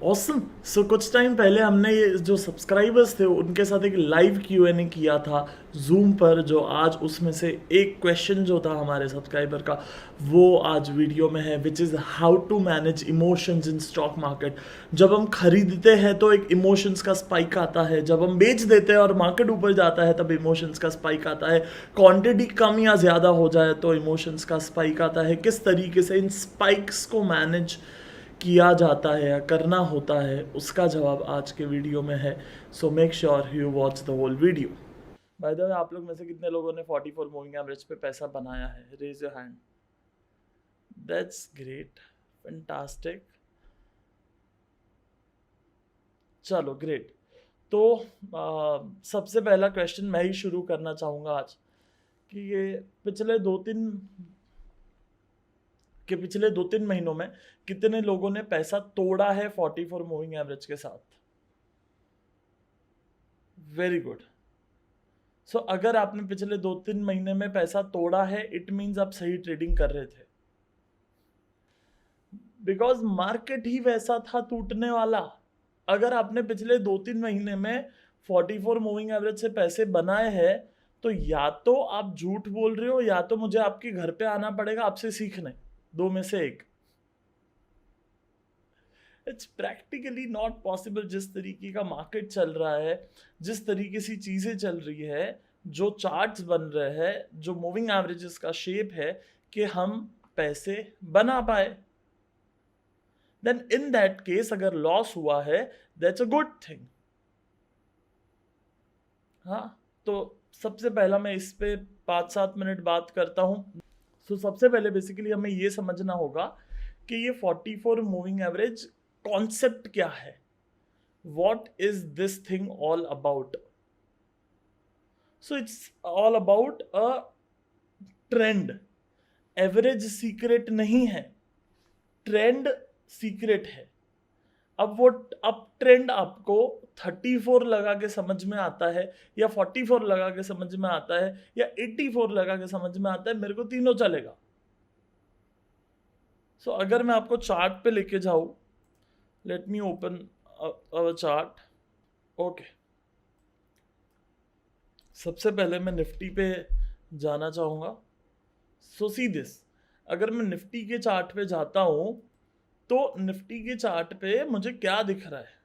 Awesome. सो कुछ time पहले हमने ये जो सब्सक्राइबर्स थे उनके साथ एक लाइव Q&A किया था जूम पर, जो आज उसमें से एक क्वेश्चन जो था हमारे सब्सक्राइबर का वो आज वीडियो में है, which is how to manage emotions in stock market. जब हम खरीदते हैं तो एक इमोशंस का स्पाइक आता है, जब हम बेच देते हैं और मार्केट ऊपर जाता है तब इमोशंस का स्पाइक आता है, क्वांटिटी कम या ज़्यादा हो जाए तो इमोशंस का स्पाइक आता है। किस तरीके से इन स्पाइक्स को मैनेज किया जाता है या करना होता है, उसका जवाब आज के वीडियो में है। So make sure you watch the whole video. By the way, आप लोग में से कितने लोगों ने 44 मूविंग एवरेज पे पैसा बनाया है? Raise your hand. That's great, fantastic. चलो ग्रेट। तो सबसे पहला क्वेश्चन मैं ही शुरू करना चाहूँगा आज कि ये पिछले 2-3 महीनों में कितने लोगों ने पैसा तोड़ा है 44 मूविंग एवरेज के साथ? Very good. सो अगर आपने पिछले 2-3 महीने में पैसा तोड़ा है, इट मीन्स आप सही ट्रेडिंग कर रहे थे, बिकॉज मार्केट ही वैसा था टूटने वाला। अगर आपने पिछले 2-3 महीने में 44 मूविंग एवरेज से पैसे बनाए हैं, तो या तो आप झूठ बोल रहे हो या तो मुझे आपके घर पे आना पड़ेगा आपसे सीखने, दो में से एक। It's practically not possible. जिस तरीके का मार्केट चल रहा है, जिस तरीके से चीज़ें चल रही है, जो चार्ट्स बन रहे हैं, जो मूविंग एवरेजेस का शेप है, कि हम पैसे बना पाए, देन इन दैट केस अगर लॉस हुआ है, दैट्स अ गुड थिंग। हाँ, तो सबसे पहला मैं इस पे 5-7 मिनट बात करता हूँ। सो सबसे पहले बेसिकली हमें ये समझना होगा कि ये 44 मूविंग एवरेज कॉन्सेप्ट क्या है। What is this thing all about? So it's all about a trend. Average secret नहीं है, ट्रेंड सीक्रेट है। अब ट्रेंड आपको 34 लगा के समझ में आता है या 44 लगा के समझ में आता है या 84 लगा के समझ में आता है, मेरे को तीनों चलेगा। सो अगर मैं आपको चार्ट पे लेके जाऊं, लेट मी ओपन अवर चार्ट। ओके, सबसे पहले मैं निफ्टी पे जाना चाहूँगा। सो सी दिस, अगर मैं निफ्टी के चार्ट पे जाता हूँ तो निफ्टी के चार्ट पे मुझे क्या दिख रहा है,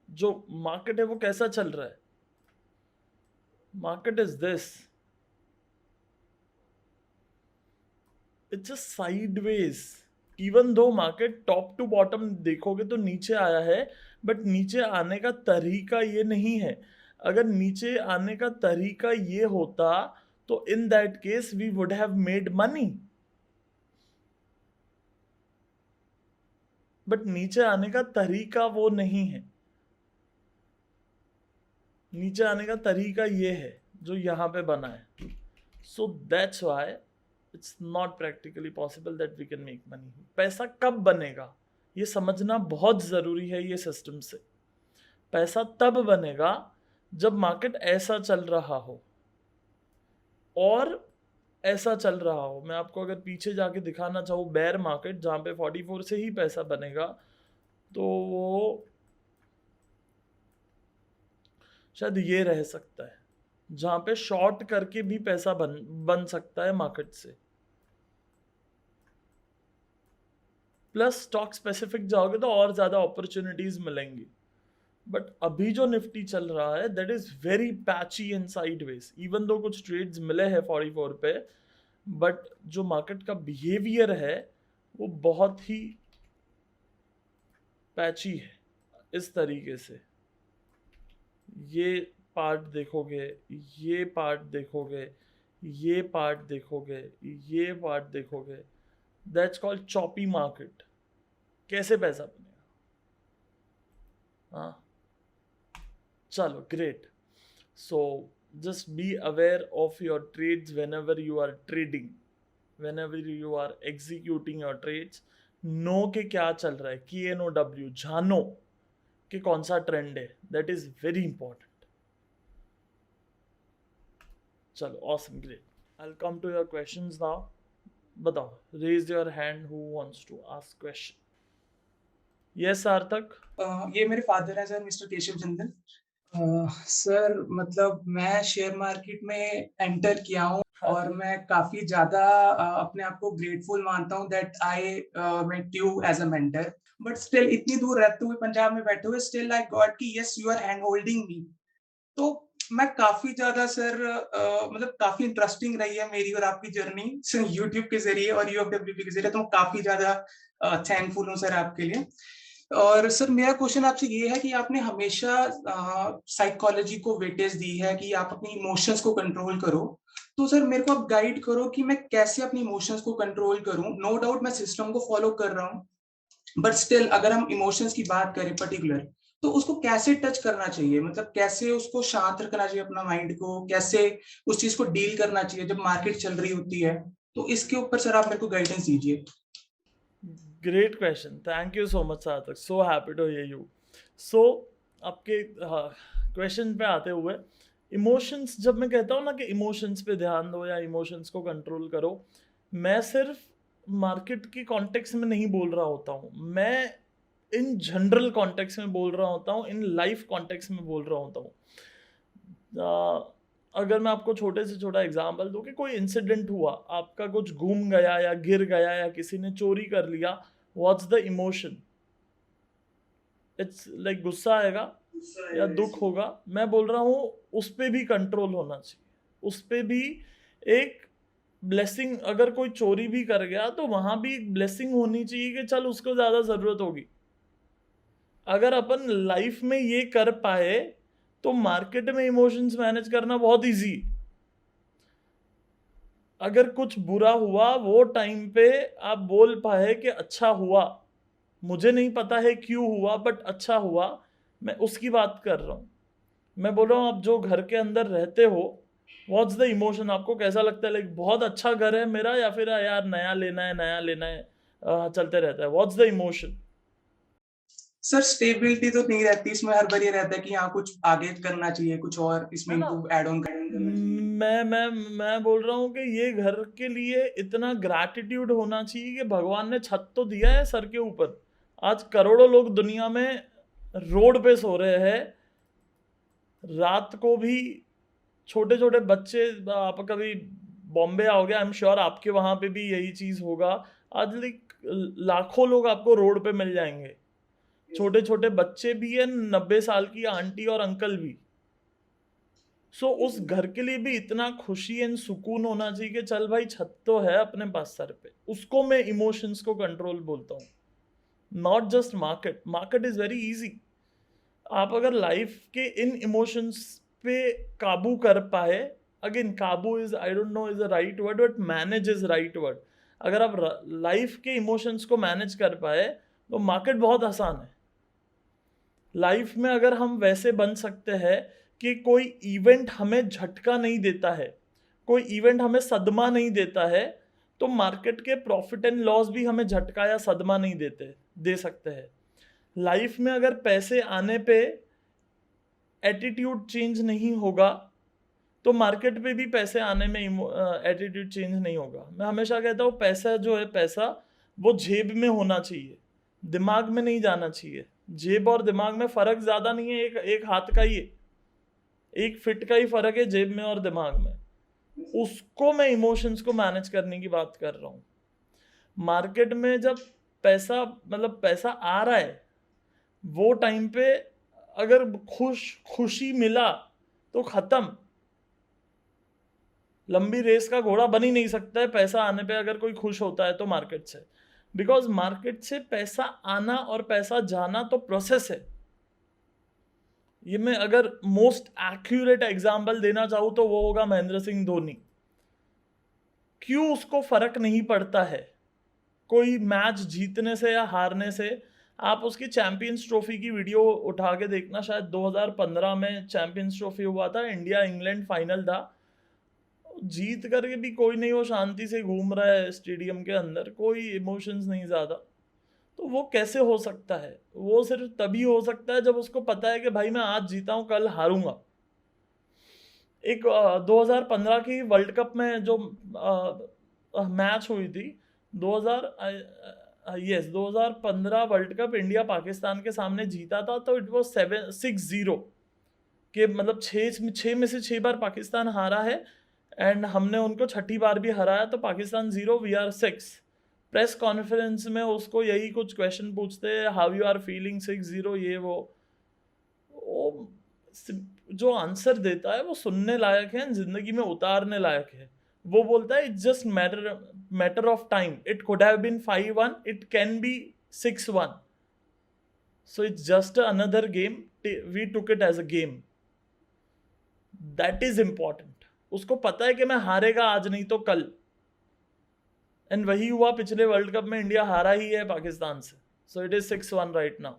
जो मार्केट है वो कैसा चल रहा है। Market is this, it's a sideways. Even though market top to bottom देखोगे तो नीचे आया है, बट नीचे आने का तरीका ये नहीं है। अगर नीचे आने का तरीका ये होता तो in that case we would have made money, but नीचे आने का तरीका वो नहीं है। नीचे आने का तरीका ये है जो यहाँ पे बना है। So that's why it's not practically possible that we can make money. पैसा कब बनेगा ये समझना बहुत ज़रूरी है। ये सिस्टम से पैसा तब बनेगा जब मार्केट ऐसा चल रहा हो और ऐसा चल रहा हो। मैं आपको अगर पीछे जाके दिखाना चाहूँ बेयर मार्केट जहाँ पे 44 से ही पैसा बनेगा, तो वो शायद ये रह सकता है, जहाँ पे शॉर्ट करके भी पैसा बन सकता है मार्केट से। प्लस स्टॉक स्पेसिफिक जाओगे तो और ज़्यादा अपॉर्चुनिटीज़ मिलेंगी। बट अभी जो निफ्टी चल रहा है that is very patchy and sideways. Even दो कुछ ट्रेड्स मिले हैं 44 पे, बट जो मार्केट का बिहेवियर है वो बहुत ही पैची है। इस तरीके से ये पार्ट देखोगे, ये पार्ट देखोगे, ये पार्ट देखोगे, ये पार्ट देखोगे, दैट्स कॉल्ड चॉपी मार्केट। कैसे पैसा बनेगा? हाँ, चलो great. So just be aware of your trades whenever you are trading, whenever you are executing your trades. नो के क्या चल रहा है, KNOW, जानो कि कौन सा ट्रेंड है। That is very important. चलो awesome, great. I will come to your questions now. बताओ, raise your hand who wants to ask question. Yes Sarthak. ये मेरे फादर हैं sir, mister Keshav Chandan. Sir मतलब मैं शेयर मार्केट में एंटर किया हूँ हाँ और जी। मैं काफ़ी ज़्यादा अपने आप को ग्रेटफुल मानता हूँ that I met you as a mentor. But still इतनी दूर रहते हुए पंजाब में बैठे हुए स्टिल आई गॉट कि yes you are hand holding me. तो मैं काफ़ी ज़्यादा सर मतलब काफ़ी इंटरेस्टिंग रही है मेरी और आपकी जर्नी यूट्यूब के ज़रिए और यूएफडब्ल्यूपी के ज़रिए, तो मैं काफ़ी ज़्यादा थैंकफुल हूँ सर आपके लिए। और सर मेरा क्वेश्चन आपसे ये है कि आपने हमेशा साइकोलॉजी को वेटेज दी है कि आप अपनी इमोशंस को कंट्रोल करो। तो सर मेरे को आप गाइड करो कि मैं कैसे अपनी इमोशंस को कंट्रोल करूँ? नो डाउट मैं सिस्टम को फॉलो कर रहा हूँ, बट स्टिल अगर हम इमोशंस की बात करें पर्टिकुलर, तो उसको कैसे टच करना चाहिए? मतलब कैसे उसको शांत रखना चाहिए अपना माइंड को? कैसे उस चीज़ को डील करना चाहिए जब मार्केट चल रही होती है? तो इसके ऊपर सर आप मेरे को गाइडेंस दीजिए। Great question, thank you so much Sarthak, so happy to hear you. So आपके क्वेश्चन पे आते हुए, इमोशंस, जब मैं कहता हूँ ना कि इमोशंस पे ध्यान दो या इमोशंस को कंट्रोल करो, मैं सिर्फ मार्केट की कॉन्टेक्स्ट में नहीं बोल रहा होता हूँ, मैं इन जनरल कॉन्टेक्स्ट में बोल रहा होता हूँ, इन लाइफ कॉन्टेक्स्ट में बोल रहा होता हूँ। अगर मैं आपको छोटे से छोटा एग्जांपल दूं कि कोई इंसिडेंट हुआ, आपका कुछ घूम गया या गिर गया या किसी ने चोरी कर लिया, what's the emotion? It's like गुस्सा आएगा या दुख होगा। मैं बोल रहा हूँ उस पे भी कंट्रोल होना चाहिए, उस पे भी एक ब्लेसिंग। अगर कोई चोरी भी कर गया तो वहां भी एक ब्लेसिंग होनी चाहिए कि चल उसको ज्यादा जरूरत होगी। अगर अपन लाइफ में ये कर पाए तो मार्केट में इमोशंस मैनेज करना बहुत इजी। अगर कुछ बुरा हुआ वो टाइम पे आप बोल पाए कि अच्छा हुआ, मुझे नहीं पता है क्यों हुआ बट अच्छा हुआ, मैं उसकी बात कर रहा हूँ। मैं बोल रहा हूँ आप जो घर के अंदर रहते हो, व्हाट्स द इमोशन? आपको कैसा लगता है? लाइक बहुत अच्छा घर है मेरा, या फिर यार नया लेना है नया लेना है, चलते रहता है, what's the emotion? Sir stability तो नहीं रहती इसमें, हर बार ये रहता है कि हाँ कुछ आगे करना चाहिए, कुछ और इसमें है ना? इम्प्रूव ऐड ऑन करना चाहिए। मैं बोल रहा हूँ कि ये घर के लिए इतना ग्रैटिट्यूड होना चाहिए कि भगवान ने छत तो दिया है सर के ऊपर। आज करोड़ों लोग दुनिया में रोड पे सो रहे हैं रात को भी, छोटे छोटे बच्चे। आप कभी बॉम्बे आओगे, आई एम श्योर आपके वहां पे भी यही चीज होगा। आज लाइक लाखों लोग आपको रोड पे मिल जाएंगे, छोटे छोटे बच्चे भी हैं, 90 साल की आंटी और अंकल भी। सो उस घर के लिए भी इतना खुशी एंड सुकून होना चाहिए कि चल भाई छत तो है अपने पास सर पे। उसको मैं इमोशंस को कंट्रोल बोलता हूँ, not just market. Market is very easy. आप अगर लाइफ के इन इमोशंस पे काबू कर पाए, अगेन काबू is, I don't know is the right word, but manage is right word. अगर आप लाइफ के इमोशंस को मैनेज कर पाए तो मार्केट बहुत आसान है। लाइफ में अगर हम वैसे बन सकते हैं कि कोई इवेंट हमें झटका नहीं देता है, कोई इवेंट हमें सदमा नहीं देता है, तो मार्केट के प्रॉफिट एंड लॉस भी हमें झटका या सदमा नहीं दे सकते हैं। लाइफ में अगर पैसे आने पे एटीट्यूड चेंज नहीं होगा तो मार्केट पे भी पैसे आने में एटीट्यूड चेंज नहीं होगा। मैं हमेशा कहता हूँ पैसा जो है, पैसा वो जेब में होना चाहिए, दिमाग में नहीं जाना चाहिए। जेब और दिमाग में फर्क ज्यादा नहीं है, एक एक हाथ का ही है, एक फिट का ही फर्क है जेब में और दिमाग में। उसको मैं इमोशंस को मैनेज करने की बात कर रहा हूँ। मार्केट में जब पैसा, मतलब पैसा आ रहा है, वो टाइम पे अगर खुशी मिला तो खत्म। लंबी रेस का घोड़ा बन ही नहीं सकता है पैसा आने पे अगर कोई खुश होता है तो मार्केट से। बिकॉज मार्केट से पैसा आना और पैसा जाना तो प्रोसेस है। ये मैं अगर मोस्ट एक्यूरेट एग्जांपल देना चाहूं तो वो होगा महेंद्र सिंह धोनी। क्यों उसको फर्क नहीं पड़ता है कोई मैच जीतने से या हारने से? आप उसकी चैंपियंस ट्रॉफी की वीडियो उठा के देखना, शायद 2015 में चैंपियंस ट्रॉफी हुआ था, इंडिया इंग्लैंड फाइनल था। जीत करके भी कोई नहीं, वो शांति से घूम रहा है स्टेडियम के अंदर, कोई इमोशंस नहीं ज्यादा। तो वो कैसे हो सकता है? वो सिर्फ तभी हो सकता है जब उसको पता है कि भाई मैं आज जीता हूं कल हारूंगा। एक 2015 की वर्ल्ड कप में जो मैच हुई थी, 2000 yes 2015 world cup India Pakistan के सामने जीता था, तो इट वाज 6-0 के मतलब 6 में से 6 बार पाकिस्तान हारा है एंड हमने उनको छठी बार भी हराया, तो Pakistan 0 we are 6। Press conference में उसको यही कुछ क्वेश्चन पूछते हैं, हाउ यू आर फीलिंग 6-0 ये वो जो आंसर देता है वो सुनने लायक है, जिंदगी में उतारने लायक है। वो बोलता है it's just matter of time, it could have been 5-1, it can be 6-1, so it's just another game, we took it as a game, that is important. उसको पता है कि मैं हारेगा आज नहीं तो कल, एंड वही हुआ पिछले वर्ल्ड कप में, इंडिया हारा ही है पाकिस्तान से, so it is 6-1 right now.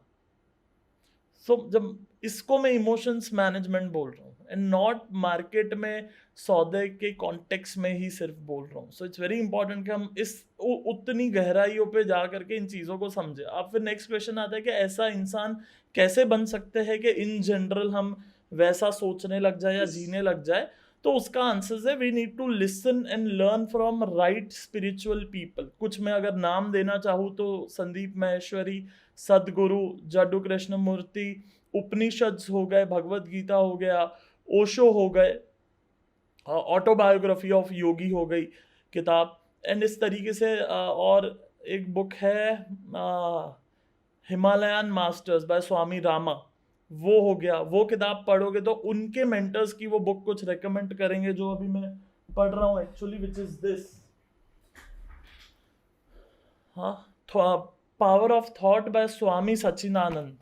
So जब इसको मैं इमोशंस मैनेजमेंट बोल रहा हूँ एंड नॉट मार्केट में सौदे के कॉन्टेक्स्ट में ही सिर्फ बोल रहा हूँ। सो इट्स वेरी इंपॉर्टेंट कि हम इस उतनी गहराइयों पे जा करके इन चीज़ों को समझे। अब फिर नेक्स्ट क्वेश्चन आता है कि ऐसा इंसान कैसे बन सकते हैं कि इन जनरल हम वैसा सोचने लग जाए या जीने लग जाए। तो उसका आंसर है we need to listen and learn from right spiritual people. कुछ मैं अगर नाम देना चाहूँ तो संदीप माहेश्वरी, सदगुरु, जड्डू कृष्णमूर्ति, उपनिषद्स हो गए, भगवत गीता हो गया, ओशो हो गए, ऑटोबायोग्राफी ऑफ योगी हो गई किताब, एंड इस तरीके से और एक बुक है हिमालयन मास्टर्स बाय स्वामी रामा, वो हो गया। वो किताब पढ़ोगे तो उनके मेंटर्स की वो बुक कुछ रेकमेंड करेंगे जो अभी मैं पढ़ रहा हूँ actually, which is this, power of thought by Swami Sachchidanand.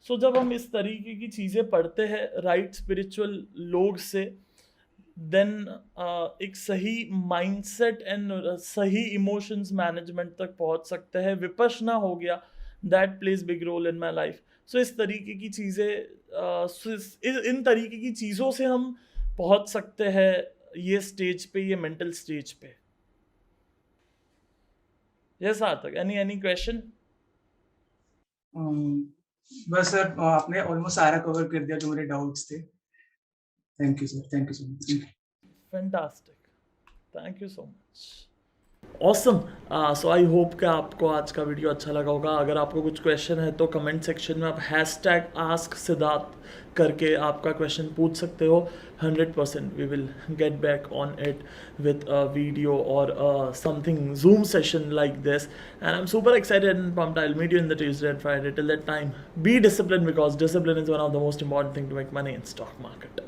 So जब हम इस तरीके की चीज़ें पढ़ते हैं राइट स्पिरिचुअल लोग से, देन एक सही माइंडसेट एंड सही इमोशंस मैनेजमेंट तक पहुंच सकते हैं। विपश्यना हो गया, that plays big role in my life. So इस तरीके की चीज़ें, इन तरीके की चीज़ों से हम पहुंच सकते हैं ये स्टेज पे, ये मेंटल स्टेज पे। यस सार्थक, एनी क्वेश्चन? बस सर आपने ऑलमोस्ट सारा कवर कर दिया जो मेरे डाउट्स थे। Thank you sir, thank you so much. Fantastic, thank you so much, awesome. So I hope कि आपको आज का वीडियो अच्छा लगा होगा। अगर आपको कुछ क्वेश्चन है तो कमेंट सेक्शन में आप #AskSiddharth करके आपका क्वेश्चन पूछ सकते हो। 100% we will get back on it with a video or something Zoom session like this, and I'm super excited and pumped. I'll meet you in the Tuesday and Friday. Till that time, be disciplined, because discipline is one of the most important thing to make money in stock market.